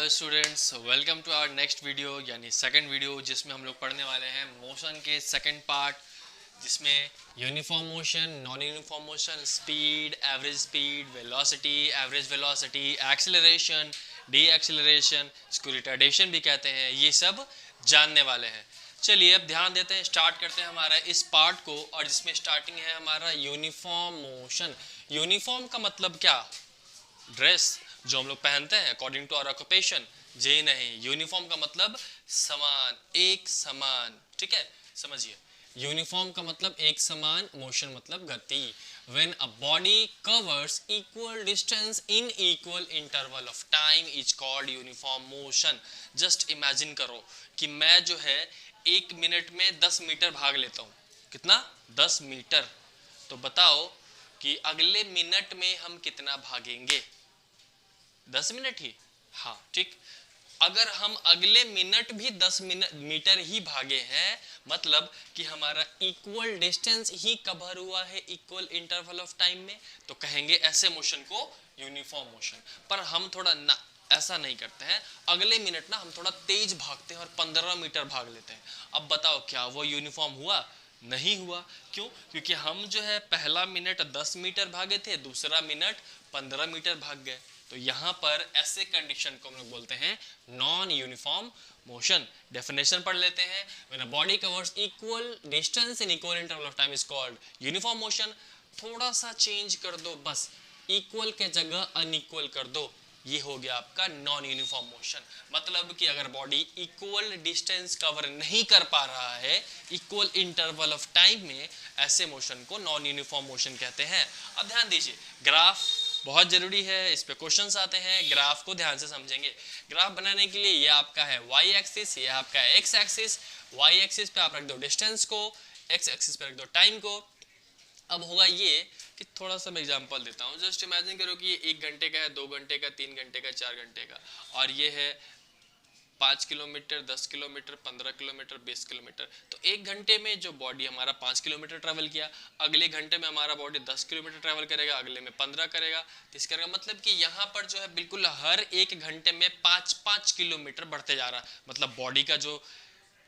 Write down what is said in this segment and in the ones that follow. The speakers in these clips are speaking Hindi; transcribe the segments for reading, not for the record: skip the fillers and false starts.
Students, welcome to our next video यानी सेकंड वीडियो, जिसमें हम लोग पढ़ने वाले हैं मोशन के सेकंड पार्ट, जिसमें uniform motion, non uniform motion, speed, average velocity, acceleration, deceleration, इसको रिटार्डेशन भी कहते हैं, ये सब जानने वाले हैं। चलिए अब ध्यान देते हैं, स्टार्ट करते हैं हमारा इस पार्ट को, और जिसमें स्टार्टिंग है हमारा यूनिफॉर्म मोशन। यूनिफॉर्म का मतलब क्या? ड्रेस जो हम लोग पहनते हैं अकॉर्डिंग टू आवर ऑक्यूपेशन, जी नहीं। यूनिफॉर्म का मतलब समान, एक समान, ठीक है, समझिए। यूनिफॉर्म का मतलब एक समान, मोशन मतलब गति। When a body covers equal distance in equal interval of time is called uniform motion. Just imagine करो कि मैं जो है 1 मिनट में 10 मीटर भाग लेता हूँ। कितना? 10 मीटर। तो बताओ कि अगले मिनट में हम कितना भागेंगे? 10 मिनट ही। हाँ ठीक। अगर हम अगले मिनट भी 10 मीटर ही भागे हैं, मतलब कि हमारा इक्वल डिस्टेंस ही कवर हुआ है इक्वल इंटरवल ऑफ टाइम में, तो कहेंगे ऐसे मोशन को यूनिफॉर्म मोशन। पर हम थोड़ा ना ऐसा नहीं करते हैं, अगले मिनट ना हम थोड़ा तेज भागते हैं और 15 मीटर भाग लेते हैं। अब बताओ क्या वो यूनिफॉर्म हुआ? नहीं हुआ। क्यों? क्योंकि हम जो है पहला मिनट 10 मीटर भागे थे, दूसरा मिनट 15 मीटर भाग गए। तो यहाँ पर ऐसे कंडीशन को हम लोग बोलते हैं नॉन यूनिफॉर्म मोशन। डेफिनेशन पढ़ लेते हैं। When a body covers equal distance in equal interval of time is called uniform motion. थोड़ा सा चेंज कर दो, बस इक्वल के जगह अनइक्वल कर दो, ये हो गया आपका नॉन यूनिफॉर्म मोशन। मतलब कि अगर बॉडी इक्वल डिस्टेंस कवर नहीं कर पा रहा है इक्वल इंटरवल ऑफ टाइम में, ऐसे मोशन को नॉन यूनिफॉर्म मोशन कहते हैं। अब ध्यान दीजिए, ग्राफ बहुत जरूरी है, इस पे क्वेश्चंस आते हैं, ग्राफ को ध्यान से समझेंगे। ग्राफ बनाने के लिए ये आपका है वाई एक्सिस, ये आपका है एक्स एक्सिस। वाई एक्सिस पे आप रख दो डिस्टेंस को, एक्स एक्सिस पे रख दो टाइम को। अब होगा ये कि थोड़ा सा मैं एग्जांपल देता हूँ। जस्ट इमेजिन करो कि ये 1 घंटे का है, 2 घंटे का, 3 घंटे का, 4 घंटे का, और ये है 5 किलोमीटर, 10 किलोमीटर, 15 किलोमीटर, 20 किलोमीटर। तो 1 घंटे में जो बॉडी हमारा 5 किलोमीटर ट्रैवल किया, अगले घंटे में हमारा बॉडी 10 किलोमीटर ट्रैवल करेगा, अगले में 15 करेगा। तो इसका मतलब कि यहाँ पर जो है बिल्कुल हर 1 घंटे में 5-5 किलोमीटर बढ़ते जा रहा है। मतलब बॉडी का जो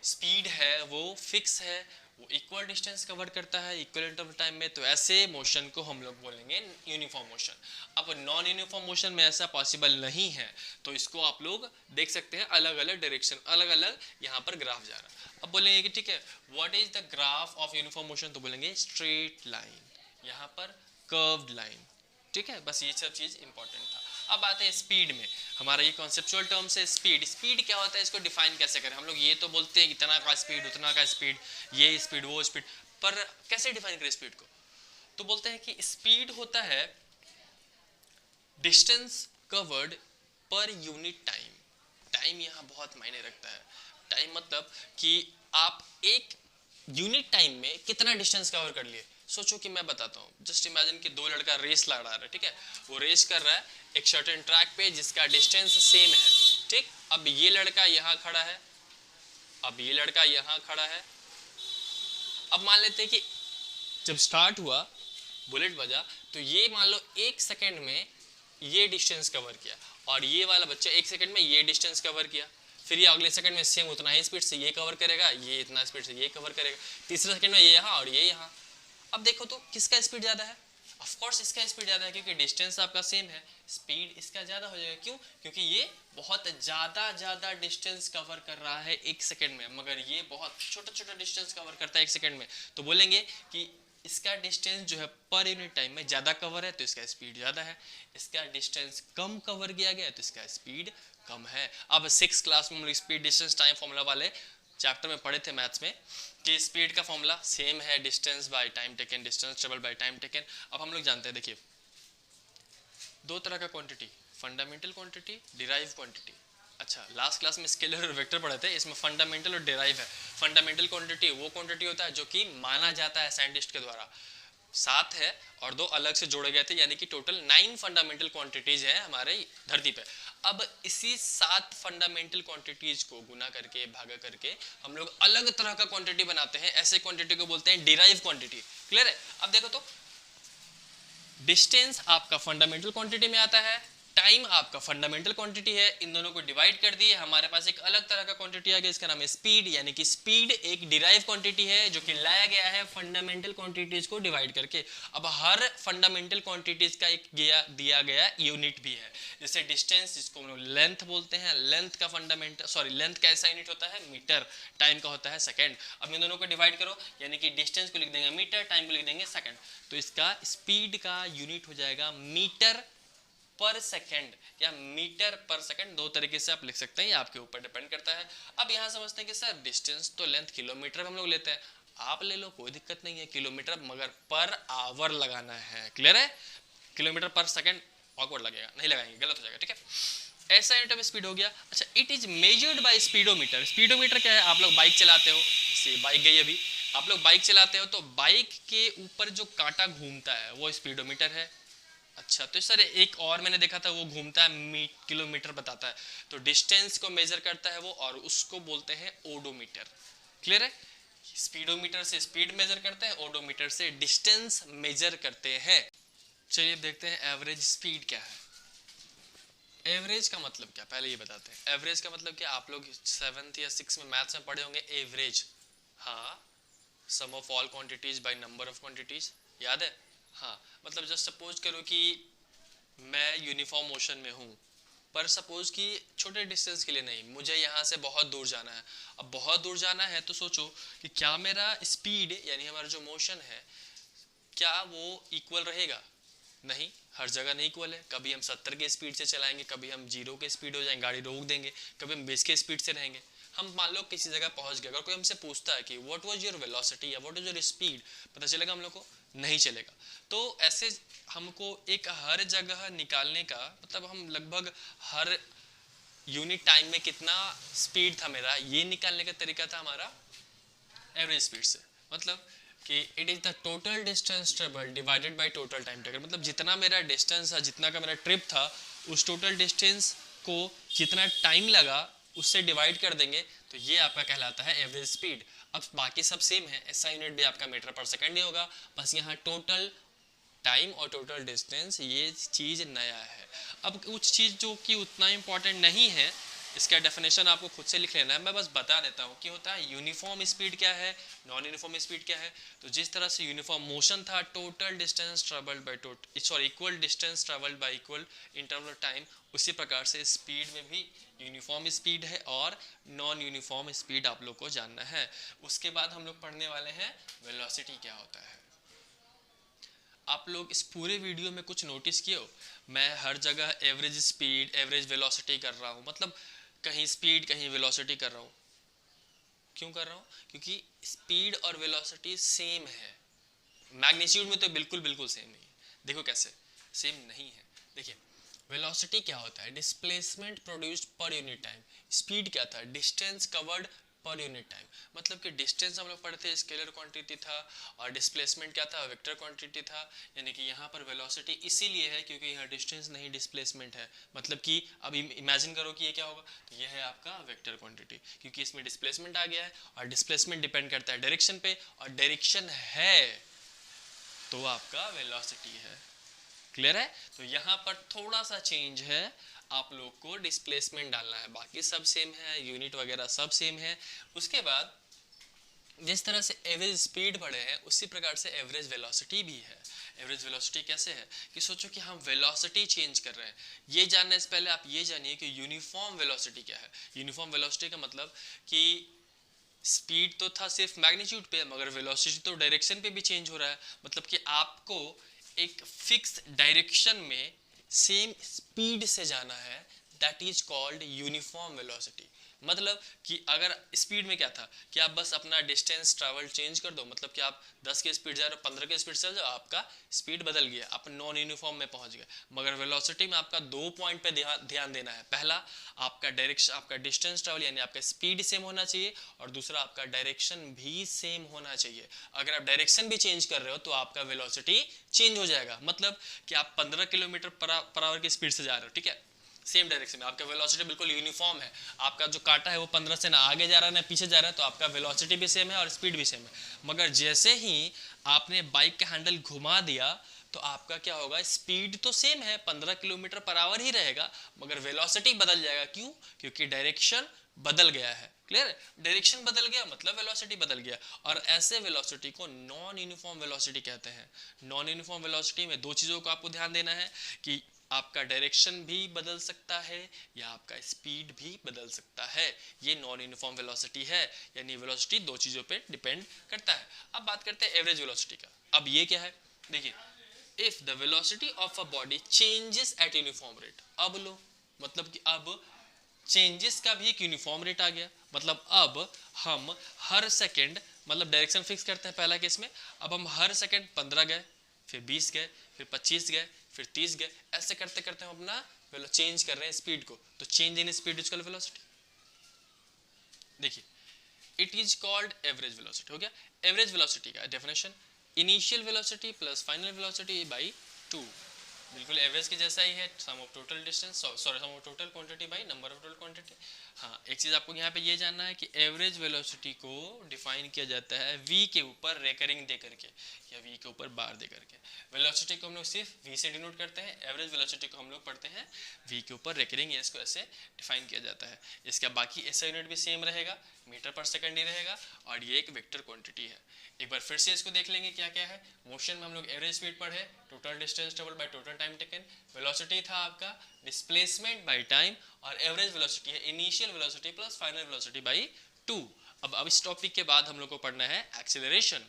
स्पीड है वो फिक्स है, वो इक्वल डिस्टेंस कवर करता है इक्वल इंटरवल टाइम में। तो ऐसे मोशन को हम लोग बोलेंगे यूनिफॉर्म मोशन। अब नॉन यूनिफॉर्म मोशन में ऐसा पॉसिबल नहीं है, तो इसको आप लोग देख सकते हैं अलग अलग डायरेक्शन, अलग अलग यहाँ पर ग्राफ जा रहा है। अब बोलेंगे कि ठीक है, what is the graph of uniform motion? तो बोलेंगे स्ट्रेट लाइन, यहाँ पर कर्व्ड लाइन, ठीक है। बस ये सब चीज इंपॉर्टेंट था। अब आते हैं स्पीड में। हमारा ये कॉन्सेप्चुअल टर्म्स है स्पीड। स्पीड क्या होता है, इसको डिफाइन कैसे करें? हम लोग ये तो बोलते हैं इतना का स्पीड, उतना का स्पीड, ये स्पीड, वो स्पीड, पर कैसे डिफाइन करें स्पीड को? तो बोलते हैं कि स्पीड होता है distance covered per unit time. Time यहाँ बहुत मायने रखता है। टाइम मतलब कि आप एक यूनिट टाइम में कितना डिस्टेंस कवर कर लिए। सोचो कि मैं बताता हूँ, जस्ट इमेजिन कि 2 लड़का रेस लड़ा रहा है, ठीक है। वो रेस कर रहा है एक सर्टेन ट्रैक पे जिसका डिस्टेंस सेम है, ठीक। अब ये लड़का यहाँ खड़ा है, अब ये लड़का यहाँ खड़ा है। अब मान लेते हैं कि जब स्टार्ट हुआ, बुलेट बजा, तो ये मान लो 1 सेकेंड में ये डिस्टेंस कवर किया, और ये वाला बच्चा 1 सेकेंड में ये डिस्टेंस कवर किया। फिर ये अगले सेकंड में सेम उतना ही स्पीड से ये कवर करेगा, ये इतना स्पीड से ये कवर करेगा। तीसरे सेकंड में ये यहाँ और ये यहाँ। अब देखो तो किसका स्पीड ज़्यादा है? ऑफ कोर्स इसका स्पीड ज़्यादा है, क्योंकि डिस्टेंस आपका सेम है, स्पीड इसका ज़्यादा हो जाएगा। क्यों? क्योंकि ये बहुत ज़्यादा डिस्टेंस कवर कर रहा है 1 सेकेंड में, मगर ये बहुत छोटा डिस्टेंस कवर करता है 1 सेकेंड में। तो बोलेंगे कि इसका डिस्टेंस जो है पर यूनिट टाइम में ज़्यादा कवर है, तो इसका स्पीड ज़्यादा है। इसका डिस्टेंस कम कवर किया गया, तो इसका स्पीड कम है। अब 6 क्लास में हम लोग स्पीड डिस्टेंस टाइम फॉर्मूला वाले चैप्टर में पढ़े थे मैथ्स में, कि स्पीड का फॉर्मूला सेम है, distance by time taken, distance travel by time taken. अब हम लोग जानते हैं, देखिए 2 तरह का quantity, fundamental quantity, derive quantity. अच्छा, लास्ट क्लास में स्केलर और वेक्टर पढ़े थे, इसमें फंडामेंटल और डिराइव है। फंडामेंटल क्वांटिटी वो क्वांटिटी होता है जो कि माना जाता है साइंटिस्ट के द्वारा, 7 है और 2 अलग से जोड़े गए थे, यानी कि टोटल 9 फंडामेंटल क्वांटिटीज हैं हमारे धरती पे। अब इसी 7 फंडामेंटल क्वांटिटीज को गुना करके, भागा करके हम लोग अलग तरह का क्वांटिटी बनाते हैं। ऐसे क्वांटिटी को बोलते हैं डिराइव क्वांटिटी। क्लियर है? अब देखो तो डिस्टेंस आपका फंडामेंटल क्वांटिटी में आता है, टाइम आपका फंडामेंटल क्वांटिटी है, इन दोनों को डिवाइड कर दिए, हमारे पास एक अलग तरह का क्वांटिटी आ गया, इसका नाम है स्पीड। यानी कि स्पीड एक डिराइव क्वांटिटी है जो कि लाया गया है फंडामेंटल क्वांटिटीज को डिवाइड करके। अब हर फंडामेंटल क्वांटिटीज का एक दिया गया यूनिट भी है, जैसे डिस्टेंस जिसको हम लोग लेंथ बोलते हैं, लेंथ का लेंथ का ऐसा यूनिट होता है मीटर, टाइम का होता है सेकेंड। अब इन दोनों को डिवाइड करो, यानी कि डिस्टेंस को लिख देंगे मीटर, टाइम को लिख देंगे सेकेंड, तो इसका स्पीड का यूनिट हो जाएगा मीटर पर सेकंड या मीटर पर सेकंड। दो तरीके से आप लिख सकते हैं, ये आपके ऊपर डिपेंड करता है। अब यहाँ समझते हैं कि सर डिस्टेंस तो लेंथ किलोमीटर में हम लोग लेते हैं, आप ले लो कोई दिक्कत नहीं है किलोमीटर, मगर पर आवर लगाना है। क्लियर है? किलोमीटर पर सेकंड ऑकवर्ड लगेगा, नहीं लगाएंगे, गलत हो जाएगा। ठीक है, ऐसा यूनिट ऑफ स्पीड हो गया। अच्छा, it is measured by speedometer. Speedometer क्या है? आप लोग बाइक चलाते हो, जैसे बाइक गई अभी, आप लोग बाइक चलाते हो तो बाइक के ऊपर जो कांटा घूमता है वो स्पीडोमीटर है। अच्छा, तो सर एक और मैंने देखा था वो घूमता है किलोमीटर बताता है, तो डिस्टेंस को मेजर करता है वो, और उसको बोलते हैं ओडोमीटर। क्लियर है? स्पीडोमीटर से स्पीड मेजर करते हैं, ओडोमीटर से डिस्टेंस मेजर करते हैं। चलिए देखते हैं एवरेज स्पीड क्या है। एवरेज का मतलब क्या, पहले ये बताते हैं। एवरेज का मतलब क्या, आप लोग 7th या 6th में मैथ्स में पढ़े होंगे एवरेज। हाँ, sum of all quantities by number of quantities, याद है? हाँ, मतलब जस्ट सपोज करो कि मैं यूनिफॉर्म मोशन में हूँ, पर सपोज कि छोटे डिस्टेंस के लिए नहीं, मुझे यहाँ से बहुत दूर जाना है। अब बहुत दूर जाना है तो सोचो कि क्या मेरा स्पीड यानी हमारा जो मोशन है क्या वो इक्वल रहेगा? नहीं, हर जगह नहीं इक्वल है। कभी हम 70 के स्पीड से चलाएंगे, कभी हम 0 के स्पीड हो जाएंगे, गाड़ी रोक देंगे, कभी हम 20 के स्पीड से रहेंगे। हम मान लो किसी जगह पहुंच गए, अगर कोई हमसे पूछता है कि व्हाट वाज योर वेलोसिटी या व्हाट इज योर स्पीड, पता चलेगा हम लोग को? नहीं चलेगा। तो ऐसे हमको एक हर जगह निकालने का मतलब, हम लगभग हर यूनिट टाइम में कितना स्पीड था मेरा, ये निकालने का तरीका था हमारा एवरेज स्पीड से। मतलब कि it is the total distance travel divided by total time taken. मतलब जितना मेरा डिस्टेंस था, जितना का मेरा ट्रिप था, उस टोटल डिस्टेंस को जितना टाइम लगा उससे डिवाइड कर देंगे, तो ये आपका कहलाता है एवरेज स्पीड। अब बाकी सब सेम है, ऐसा यूनिट भी आपका मीटर पर सेकंड ही होगा, बस यहाँ टोटल टाइम और टोटल डिस्टेंस ये चीज़ नया है। अब कुछ चीज़ जो कि उतना इम्पोर्टेंट नहीं है, इसका डेफिनेशन आपको खुद से लिख लेना है, मैं बस बता देता हूँ कि होता है यूनिफॉर्म स्पीड क्या है, नॉन यूनिफॉर्म स्पीड क्या है। तो जिस तरह से यूनिफॉर्म मोशन था, total distance travelled y equal distance travelled y equal interval of time, उसी प्रकार से स्पीड में भी यूनिफॉर्म स्पीड है और नॉन यूनिफॉर्म स्पीड आप लोग को जानना है। उसके बाद हम लोग पढ़ने वाले हैं वेलोसिटी क्या होता है। आप लोग इस पूरे वीडियो में कुछ नोटिस किए हो, मैं हर जगह एवरेज स्पीड एवरेज वेलोसिटी कर रहा हूँ, मतलब कहीं स्पीड कहीं वेलोसिटी कर रहा हूँ। क्यों कर रहा हूँ? क्योंकि स्पीड और वेलोसिटी सेम है, मैग्नीट्यूड में तो बिल्कुल सेम नहीं है। देखो कैसे सेम नहीं है, देखिए वेलोसिटी क्या होता है, displacement produced per unit time. Speed क्या था, distance covered per unit time. मतलब कि डिस्टेंस हम लोग पढ़ते स्केलर क्वांटिटी था और डिस्प्लेसमेंट क्या था, वेक्टर क्वांटिटी था। यानी कि यहाँ पर वेलोसिटी इसीलिए है क्योंकि यहाँ डिस्टेंस नहीं डिस्प्लेसमेंट है। मतलब कि अब इमेजिन करो कि ये क्या होगा, तो ये है आपका वेक्टर क्वांटिटी, क्योंकि इसमें डिस्प्लेसमेंट आ गया है और डिस्प्लेसमेंट डिपेंड करता है डायरेक्शन पे, और डायरेक्शन है तो आपका वेलोसिटी है। क्लियर है? तो यहाँ पर थोड़ा सा चेंज है, आप लोग को डिस्प्लेसमेंट डालना है, बाकी सब सेम है, यूनिट वगैरह सब सेम है। उसके बाद जिस तरह से एवरेज स्पीड पढ़े हैं उसी प्रकार से एवरेज वेलोसिटी भी है। एवरेज वेलोसिटी कैसे है कि सोचो कि हम वेलोसिटी चेंज कर रहे हैं। ये जानने से पहले आप ये जानिए कि यूनिफॉर्म वेलोसिटी क्या है। यूनिफॉर्म वेलोसिटी का मतलब कि स्पीड तो था सिर्फ मैग्नीट्यूड पे, मगर वेलोसिटी तो डायरेक्शन पे भी चेंज हो रहा है। मतलब कि आपको एक फिक्स डायरेक्शन में सेम स्पीड से जाना है, that is called uniform velocity. मतलब कि अगर स्पीड में क्या था कि आप बस अपना डिस्टेंस ट्रैवल चेंज कर दो, मतलब कि आप 10 के स्पीड जा रहे हो 15 के स्पीड से जाओ, आपका स्पीड बदल गया, आप नॉन यूनिफॉर्म में पहुंच गए। मगर वेलोसिटी में आपका 2 पॉइंट पे ध्यान देना है। पहला, आपका डायरेक्शन, आपका डिस्टेंस ट्रैवल यानी आपका स्पीड सेम होना चाहिए, और दूसरा आपका डायरेक्शन भी सेम होना चाहिए। अगर आप डायरेक्शन भी चेंज कर रहे हो तो आपका वेलोसिटी चेंज हो जाएगा। मतलब कि आप 15 किलोमीटर पर आवर की स्पीड से जा रहे हो, ठीक है, सेम डायरेक्शन में, आपका वेलोसिटी बिल्कुल यूनिफॉर्म है, आपका जो कांटा है वो 15 से ना आगे जा रहा है ना पीछे जा रहा है, तो आपका वेलोसिटी भी सेम है और स्पीड भी सेम है। मगर जैसे ही आपने बाइक का हैंडल घुमा दिया तो आपका क्या होगा, स्पीड तो सेम है 15 किलोमीटर पर आवर ही रहेगा, मगर वेलोसिटी बदल जाएगा। क्यों? क्योंकि डायरेक्शन बदल गया है। क्लियर है? डायरेक्शन बदल गया मतलब वेलोसिटी बदल गया, और ऐसे वेलोसिटी को नॉन यूनिफॉर्म वेलोसिटी कहते हैं। नॉन यूनिफॉर्म वेलोसिटी में दो चीज़ों को आपको ध्यान देना है कि आपका डायरेक्शन भी बदल सकता है या आपका स्पीड भी बदल सकता है। ये नॉन यूनिफॉर्म वेलोसिटी है, यानी वेलोसिटी दो चीज़ों पे डिपेंड करता है। अब बात करते हैं एवरेज वेलोसिटी का। अब ये क्या है, देखिए, if the velocity of a body changes at uniform rate. अब लो, मतलब कि अब चेंजेस का भी एक यूनिफॉर्म रेट आ गया। मतलब अब हम हर सेकंड, मतलब डायरेक्शन फिक्स करते हैं पहला केस में, अब हम हर सेकंड 15 गए, फिर 20 गए, फिर 25 गए, फिर 30 गए, ऐसे करते करते हम अपना चेंज कर रहे हैं स्पीड को। तो change in speed is called velocity. देखिए, it is called average velocity. हो गया एवरेज वेलोसिटी का definition, initial velocity plus final velocity by 2। बिल्कुल एवरेज के जैसा ही है, sum of total distance, sorry sum of total quantity by number of total quantity. हाँ, एक चीज़ आपको यहाँ पे ये जानना है कि एवरेज वेलोसिटी को डिफाइन किया जाता है v के ऊपर रेकरिंग दे करके या v के ऊपर बार दे करके। वेलोसिटी को हम लोग सिर्फ v से डिनोट करते हैं, एवरेज वेलोसिटी को हम लोग पढ़ते हैं v के ऊपर रेकरिंग, इसको ऐसे डिफाइन किया जाता है। इसका बाकी ऐसा यूनिट भी सेम रहेगा, मीटर पर सेकंड ही रहेगा, और ये एक वेक्टर क्वांटिटी है। एक बार फिर से इसको देख लेंगे क्या क्या है। मोशन में हम लोग एवरेज स्पीड पढ़े, total distance travelled by total time taken, velocity था आपका डिस्प्लेसमेंट बाय टाइम, और एवरेज वेलोसिटी है initial velocity plus final velocity bye 2। अब इस टॉपिक के बाद हम लोग को पढ़ना है एक्सेलरेशन।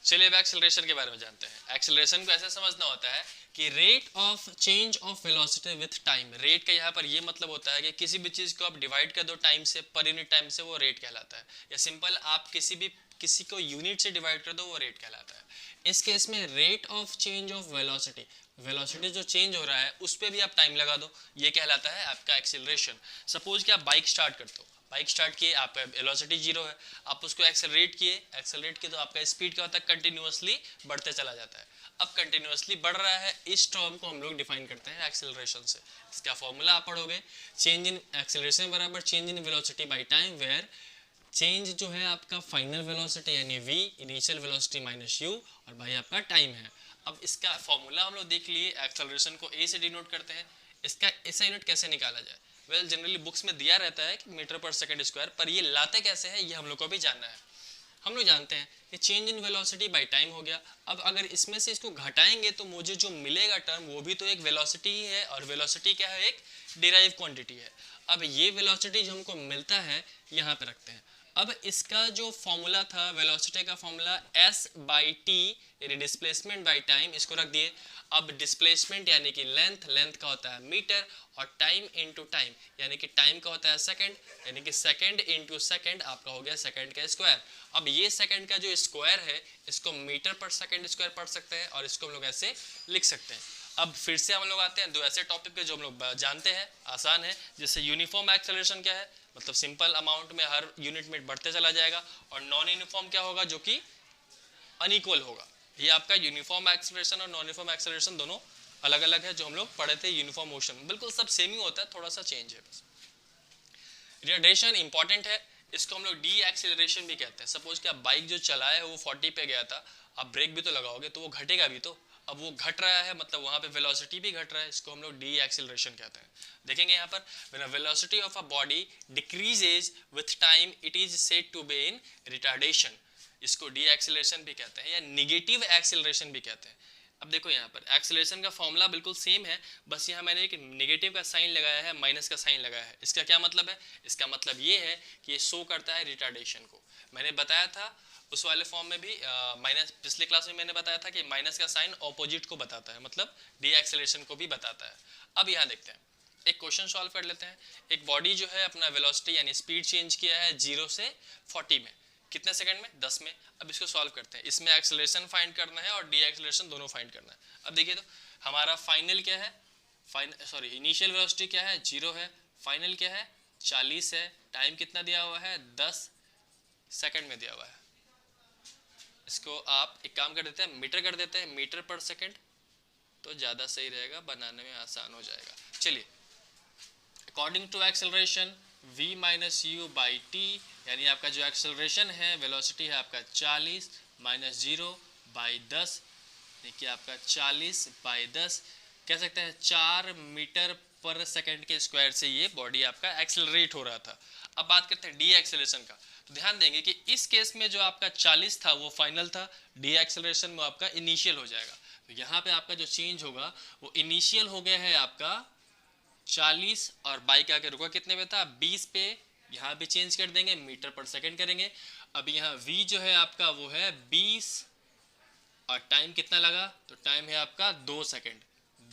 चलिए अब एक्सेलरेशन के बारे में जानते हैं। एक्सेलरेशन को ऐसे समझना होता है कि rate of change of velocity with time. Rate का यहाँ पर ये मतलब होता है कि किसी भी चीज़ को आप डिवाइड कर दो टाइम से, पर यूनिट टाइम से, वो रेट कहलाता है। या सिंपल आप किसी को यूनिट से डिवाइड कर दो, वो रेट कहलाता है। इस केस में rate of change of velocity, velocity जो चेंज हो रहा है उस पर भी आप टाइम लगा दो, ये कहलाता है आपका एक्सेलरेशन। सपोज कि आप बाइक स्टार्ट करते हो, बाइक स्टार्ट किए, आपका वेलोसिटी 0 है, आप उसको एक्सेलरेट किए तो आपका स्पीड क्या होता है, कंटिन्यूअसली बढ़ते चला जाता है। अब कंटिन्यूअसली बढ़ रहा है, इस टर्म को हम लोग डिफाइन करते हैं एक्सेलरेशन से। इसका फॉर्मूला आप पढ़ोगे, चेंज इन एक्सेलरेशन बराबर change in velocity by time, where change जो है आपका फाइनल वेलोसिटी यानी v, initial velocity minus u, और भाई आपका टाइम है। अब इसका फॉर्मूला हम लोग देख लिए, एक्सेलरेशन को a से डिनोट करते हैं। इसका ऐसा यूनिट कैसे निकाला जाए? वेल, जनरली बुक्स में दिया रहता है कि मीटर पर सेकंड स्क्वायर, पर ये लाते कैसे हैं ये हम लोग को भी जानना है। हम लोग जानते हैं कि change in velocity by time हो गया। अब अगर इसमें से इसको घटाएंगे तो मुझे जो मिलेगा टर्म वो भी तो एक वेलोसिटी ही है, और वेलोसिटी क्या है, एक डिराइव क्वांटिटी है। अब ये वेलोसिटी जो हमको मिलता है यहाँ पे रखते हैं। अब इसका जो फॉर्मूला था वेलोसिटी का फॉर्मूला s बाई टी यानी डिस्प्लेसमेंट बाई टाइम, इसको रख दिए। अब डिस्प्लेसमेंट यानी कि लेंथ का होता है मीटर, और टाइम इनटू टाइम यानी कि टाइम का होता है सेकंड, यानी कि सेकंड इनटू सेकंड आपका हो गया सेकंड का स्क्वायर। अब ये सेकंड का जो स्क्वायर है इसको मीटर पर सेकंड स्क्वायर पढ़ सकते हैं, और इसको हम लोग ऐसे लिख सकते हैं। अब फिर से हम लोग आते हैं दो ऐसे टॉपिक पे जो हम लोग जानते हैं, आसान है। जैसे यूनिफॉर्म एक्सेलरेशन क्या है, मतलब सिंपल अमाउंट में हर यूनिट में बढ़ते चला जाएगा, और नॉन यूनिफॉर्म क्या होगा, जो कि अनइक्वल होगा। ये आपका यूनिफॉर्म एक्सेलरेशन और नॉन यूनिफॉर्म एक्सेलरेशन दोनों अलग अलग है, जो हम लोग पढ़े थे यूनिफॉर्म मोशन। बिल्कुल सब सेम ही होता है, थोड़ा सा चेंज है बस। रिटार्डेशन इंपॉर्टेंट है, इसको हम लोग डी एक्सेलरेशन भी कहते हैं। सपोज कि आप बाइक जो चलाए वो 40 पे गया था, आप ब्रेक भी तो लगाओगे तो वो घटेगा भी तो। अब वो घट रहा है मतलब वहाँ पे वेलोसिटी भी घट रहा है, इसको हम लोग डी एक्सेलरेशन कहते हैं। देखेंगे यहाँ पर, when a velocity of a body decreases with time it is said to be in retardation. इसको डी एक्सेलरेशन भी कहते हैं या निगेटिव एक्सेलरेशन भी कहते हैं। अब देखो यहाँ पर एक्सेलरेशन का फॉर्मूला बिल्कुल सेम है, बस यहाँ मैंने एक नेगेटिव का साइन लगाया है, माइनस का साइन लगाया है। इसका क्या मतलब है? इसका मतलब ये है कि ये शो करता है रिटार्डेशन को। मैंने बताया था उस वाले फॉर्म में भी, माइनस पिछले क्लास में मैंने बताया था कि माइनस का साइन ऑपोजिट को बताता है, मतलब डी एक्सेलरेशन को भी बताता है। अब यहाँ देखते हैं, एक क्वेश्चन सॉल्व कर लेते हैं। एक बॉडी जो है अपना वेलोसिटी यानी स्पीड चेंज किया है 0 से 40 में, कितने सेकंड में? 10 में। अब इसको सॉल्व करते हैं, इसमें एक्सेलरेशन फाइंड करना है और डी एक्सेलरेशन दोनों फाइंड करना है। अब देखिए तो हमारा फाइनल क्या है, इनिशियल वेलोसिटी क्या है, 0 है, फाइनल क्या है 40 है, टाइम कितना दिया हुआ है 10 सेकंड में दिया हुआ है। इसको आप एक काम कर देते हैं, मीटर कर देते हैं, मीटर पर सेकंड, तो ज़्यादा सही रहेगा, बनाने में आसान हो जाएगा। चलिए, according to acceleration v minus u by t, यानी आपका जो एक्सेलरेशन है वेलोसिटी है आपका 40 माइनस 0 बाई 10, देखिए आपका 40/10 कह सकते हैं 4 मीटर पर सेकंड के स्क्वायर से ये बॉडी आपका एक्सेलरेट हो रहा था। अब बात करते हैं डी एक्सेलरेशन का। तो ध्यान देंगे कि इस केस में जो आपका 40 था वो फाइनल था, डी एक्सेलरेशन में आपका इनिशियल हो जाएगा। तो यहाँ पे आपका जो चेंज होगा वो इनिशियल हो गया है आपका 40 और बाइक आके रुका कितने पे था 20 पे, यहाँ पे चेंज कर देंगे मीटर पर सेकंड करेंगे। अब यहाँ v जो है आपका वो है 20 और टाइम कितना लगा, तो टाइम है आपका 2 सेकंड,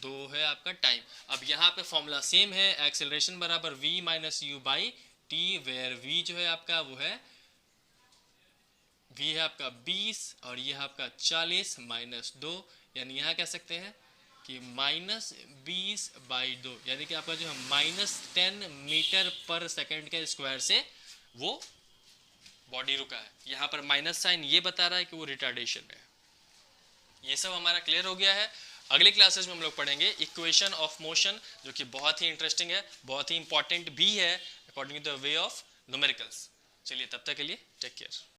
2 है आपका टाइम। अब यहाँ पे फॉर्मूला सेम है, एक्सेलरेशन बराबर v minus u by t, where v जो है आपका वो है v है आपका 20 और ये है आपका 40 माइनस 2, यानी यहाँ कह सकते हैं कि -20/2, यानी कि आपका जो है -10 मीटर पर सेकंड के स्क्वायर से वो बॉडी रुका है। यहाँ पर माइनस साइन ये बता रहा है कि वो रिटार्डेशन है। ये सब हमारा क्लियर हो गया है। अगले क्लासेस में हम लोग पढ़ेंगे इक्वेशन ऑफ मोशन, जो कि बहुत ही इंटरेस्टिंग है, बहुत ही इंपॉर्टेंट भी है according to the way of numericals. चलिए तब तक के लिए टेक केयर।